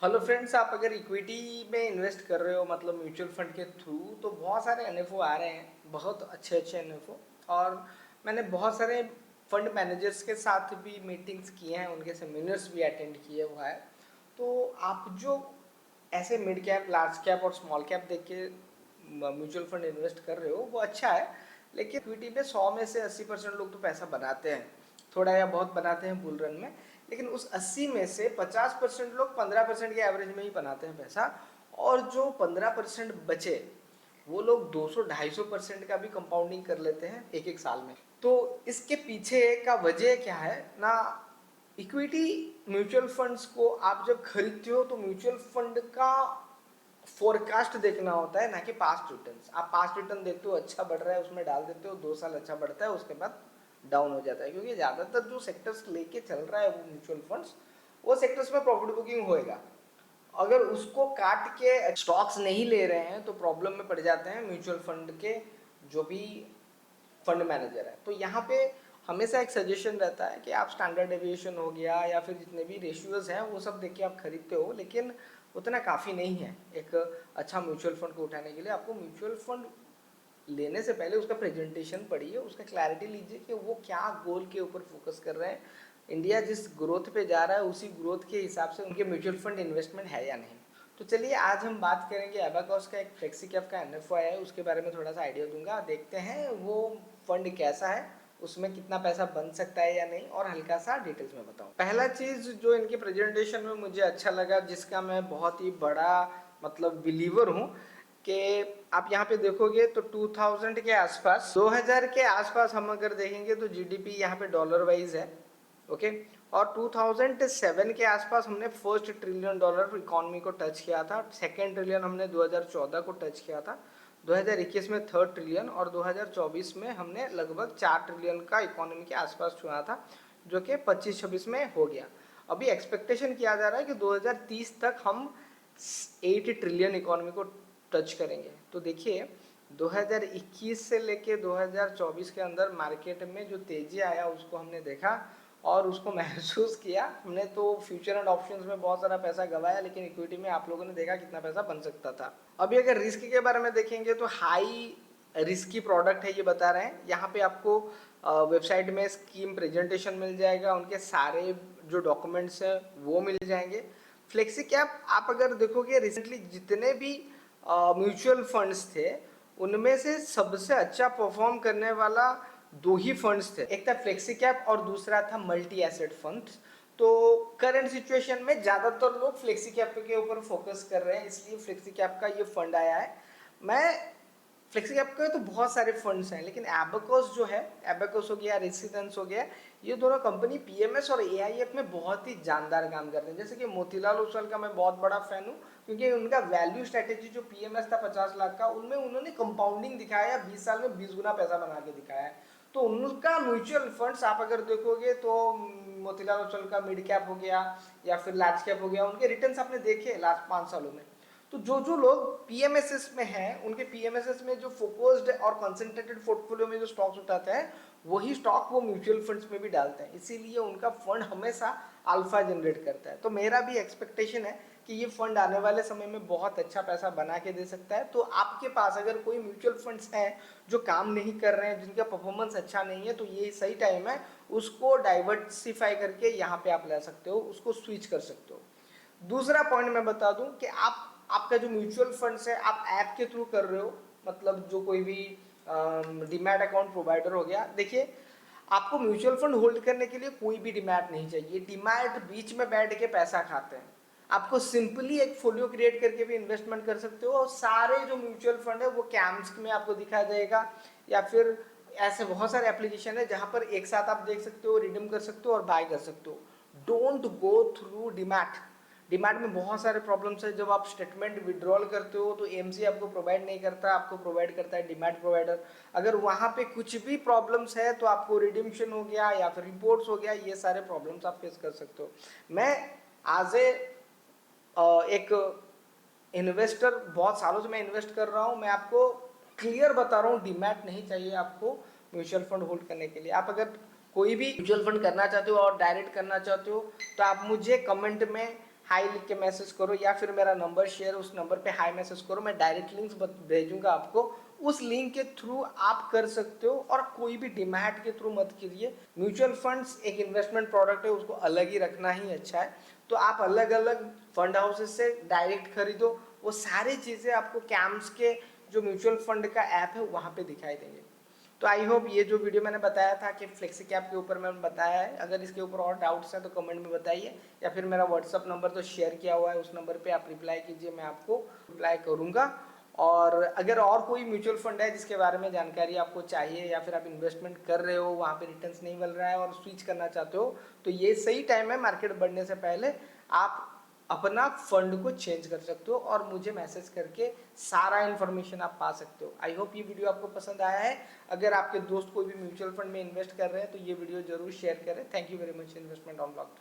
Hello friends, आप अगर equity में इन्वेस्ट कर रहे हो मतलब म्यूचुअल फंड के थ्रू, तो बहुत सारे एनएफओ आ रहे हैं, बहुत अच्छे अच्छे एनएफओ। और मैंने बहुत सारे फंड मैनेजर्स के साथ भी मीटिंग्स किए हैं, उनके सेमिनार्स भी अटेंड किए हुआ है। तो आप जो ऐसे मिड कैप, लार्ज कैप और स्मॉल कैप देख के म्यूचुअल फंड इन्वेस्ट कर रहे हो, वो अच्छा है। लेकिन इक्विटी में 100 में से 80% लोग तो पैसा बनाते हैं, थोड़ा या बहुत बनाते हैं बुल रन में। लेकिन उस 80 में से 50% लोग 15% के एवरेज में ही बनाते हैं पैसा। और जो 15% बचे, वो लोग 200-250% का भी कंपाउंडिंग कर लेते हैं एक एक साल में। तो इसके पीछे का वजह क्या है ना, इक्विटी म्यूचुअल फंड्स को आप जब खरीदते हो तो म्यूचुअल फंड का फोरकास्ट देखना होता है, ना कि पास्ट रिटर्न्स। आप पास्ट रिटर्न देखते हो, अच्छा बढ़ रहा है, उसमें डाल देते हो, 2 साल अच्छा बढ़ता है, उसके बाद डाउन हो जाता है। क्योंकि ज़्यादातर जो सेक्टर्स लेके चल रहा है वो म्यूचुअल फंड्स, वो सेक्टर्स में प्रॉफिट बुकिंग होएगा। अगर उसको काट के स्टॉक्स नहीं ले रहे हैं तो प्रॉब्लम में पड़ जाते हैं म्यूचुअल फंड के जो भी फंड मैनेजर है। तो यहाँ पे हमेशा एक सजेशन रहता है कि आप स्टैंडर्ड डेविएशन हो गया या फिर जितने भी रेशियोज हैं वो सब देख के आप खरीदते हो, लेकिन उतना काफ़ी नहीं है एक अच्छा म्यूचुअल फंड को उठाने के लिए। आपको म्यूचुअल फंड लेने से पहले उसका प्रेजेंटेशन पढ़िए, उसका क्लैरिटी लीजिए कि वो क्या गोल के ऊपर फोकस कर रहे हैं। इंडिया जिस ग्रोथ पे जा रहा है उसी ग्रोथ के हिसाब से उनके म्यूचुअल फंड इन्वेस्टमेंट है या नहीं। तो चलिए आज हम बात करेंगे एबाकॉस का एक फ्लेक्सी कैप का एनएफओ है, उसके बारे में थोड़ा सा आइडिया दूंगा। देखते हैं वो फंड कैसा है, उसमें कितना पैसा बन सकता है या नहीं, और हल्का सा डिटेल्स में बताऊं। पहला चीज़ जो इनके प्रेजेंटेशन में मुझे अच्छा लगा, जिसका मैं बहुत ही बड़ा मतलब बिलीवर हूँ, कि आप यहाँ पे देखोगे तो 2000 के आसपास, 2000 के आसपास हम अगर देखेंगे तो जीडीपी यहाँ पे डॉलर वाइज है, ओके। और 2007 के आसपास हमने फर्स्ट ट्रिलियन डॉलर इकोनॉमी को टच किया था, सेकेंड ट्रिलियन हमने 2014 को टच किया था, 2021 में थर्ड ट्रिलियन, और 2024 में हमने लगभग 4 ट्रिलियन का इकोनॉमी के आसपास छुआ था, जो कि 25-26 में हो गया। अभी एक्सपेक्टेशन किया जा रहा है कि 2030 तक हम 8 ट्रिलियन इकोनॉमी को टच करेंगे। तो देखिए 2021 से लेके 2024 के अंदर मार्केट में जो तेजी आया उसको हमने देखा और उसको महसूस किया हमने। तो फ्यूचर एंड ऑप्शंस में बहुत सारा पैसा गवाया, लेकिन इक्विटी में आप लोगों ने देखा कितना पैसा बन सकता था। अभी अगर रिस्क के बारे में देखेंगे तो हाई रिस्की प्रोडक्ट है ये बता रहे हैं। यहाँ पे आपको वेबसाइट में स्कीम प्रेजेंटेशन मिल जाएगा, उनके सारे जो डॉक्यूमेंट्स हैं वो मिल जाएंगे। फ्लेक्सी कैप आप अगर देखोगे रिसेंटली जितने भी म्यूचुअल फंड्स थे उनमें से सबसे अच्छा परफॉर्म करने वाला दो ही फंड्स थे, एक था फ्लेक्सी कैप और दूसरा था मल्टी एसेट फंड्स। तो करंट सिचुएशन में ज़्यादातर लोग फ्लेक्सी कैप के ऊपर फोकस कर रहे हैं, इसलिए फ्लेक्सी कैप का ये फंड आया है। मैं फ्लेक्सी कैप के तो बहुत सारे फंड्स हैं, लेकिन एबाकस जो है, एबाकस हो गया, रेसिडेंस हो गया, ये दोनों कंपनी पीएमएस और एआईएफ में बहुत ही जानदार काम करते हैं। जैसे कि मोतीलाल ओसवाल का मैं बहुत बड़ा फैन हूँ, क्योंकि उनका वैल्यू स्ट्रेटेजी जो पीएमएस था 50 लाख का, उनमें उन्होंने कंपाउंडिंग दिखाया, 20 साल में 20 गुना पैसा बना के दिखाया है। तो उनका म्यूचुअल फंड्स आप अगर देखोगे तो मोतीलाल ओसवाल का मिड कैप हो गया या फिर लार्ज कैप हो गया, उनके रिटर्न्स आपने देखे लास्ट 5 सालों में। तो जो जो लोग पीएमएसएस में हैं, उनके पीएमएसएस में जो फोकस्ड और कंसंट्रेटेड पोर्टफोलियो में जो स्टॉक्स उठाते हैं, वही स्टॉक वो म्यूचुअल फंड्स में भी डालते हैं, इसीलिए उनका फंड हमेशा अल्फा जनरेट करता है। तो मेरा भी एक्सपेक्टेशन है कि ये फंड आने वाले समय में बहुत अच्छा पैसा बना के दे सकता है। तो आपके पास अगर कोई म्यूचुअल फंड्स हैं जो काम नहीं कर रहे हैं, जिनका परफॉर्मेंस अच्छा नहीं है, तो ये सही टाइम है उसको डाइवर्सिफाई करके यहाँ पे आप ला सकते हो, उसको स्विच कर सकते हो। दूसरा पॉइंट मैं बता दूं कि आपका जो म्यूचुअल फंड्स है आप ऐप के थ्रू कर रहे हो, मतलब जो कोई भी डीमैट अकाउंट प्रोवाइडर हो गया। देखिए आपको म्यूचुअल फंड होल्ड करने के लिए कोई भी डीमैट नहीं चाहिए, डीमैट बीच में बैठ के पैसा खाते हैं। आपको सिंपली एक फोलियो क्रिएट करके भी इन्वेस्टमेंट कर सकते हो, और सारे जो म्यूचुअल फंड है वो कैम्स में आपको दिखा जाएगा, या फिर ऐसे बहुत सारे एप्लीकेशन है जहां पर एक साथ आप देख सकते हो, रिडीम कर सकते हो और बाय कर सकते हो। Don't go through demat. Demat में बहुत सारे प्रॉब्लम्स है। जब आप स्टेटमेंट विड्रॉल करते हो तो एमसी आपको प्रोवाइड नहीं करता, आपको प्रोवाइड करता है डीमैट प्रोवाइडर। अगर वहाँ पे कुछ भी प्रॉब्लम्स है तो आपको रिडीम्शन हो गया या फिर रिपोर्ट्स हो गया, ये सारे प्रॉब्लम्स आप फेस कर सकते हो। मैं आज एक इन्वेस्टर, बहुत सालों से मैं इन्वेस्ट कर रहा हूँ, मैं आपको क्लियर बता रहा हूँ डीमैट नहीं चाहिए आपको म्यूचुअल फंड होल्ड करने के लिए। आप अगर कोई भी म्यूचुअल फंड करना चाहते हो और डायरेक्ट करना चाहते हो तो आप मुझे कमेंट में हाई लिख के मैसेज करो, या फिर मेरा नंबर शेयर, उस नंबर पे हाई मैसेज करो, मैं डायरेक्ट लिंक्स भेजूंगा आपको, उस लिंक के थ्रू आप कर सकते हो। और कोई भी डीमैट के थ्रू मत करिए। म्यूचुअल फंड्स एक इन्वेस्टमेंट प्रोडक्ट है, उसको अलग ही रखना ही अच्छा है। तो आप अलग अलग फंड हाउसेस से डायरेक्ट खरीदो, वो सारी चीज़ें आपको कैम्स के जो म्यूचुअल फंड का ऐप है वहाँ पे दिखाई देंगे। तो आई होप ये जो वीडियो मैंने बताया था कि फ्लेक्सी कैप के ऊपर मैंने बताया है, अगर इसके ऊपर और डाउट्स हैं तो कमेंट में बताइए, या फिर मेरा व्हाट्सअप नंबर तो शेयर किया हुआ है, उस नंबर पे आप रिप्लाई कीजिए, मैं आपको रिप्लाई करूँगा। और अगर और कोई म्यूचुअल फंड है जिसके बारे में जानकारी आपको चाहिए, या फिर आप इन्वेस्टमेंट कर रहे हो, वहाँ पे रिटर्न्स नहीं मिल रहा है और स्विच करना चाहते हो, तो ये सही टाइम है मार्केट बढ़ने से पहले आप अपना फंड को चेंज कर सकते हो और मुझे मैसेज करके सारा इन्फॉर्मेशन आप पा सकते हो। आई होप ये वीडियो आपको पसंद आया है। अगर आपके दोस्त कोई भी म्यूचुअल फंड में इन्वेस्ट कर रहे हैं तो ये वीडियो जरूर शेयर करें। Thank you very much. Investment on blog.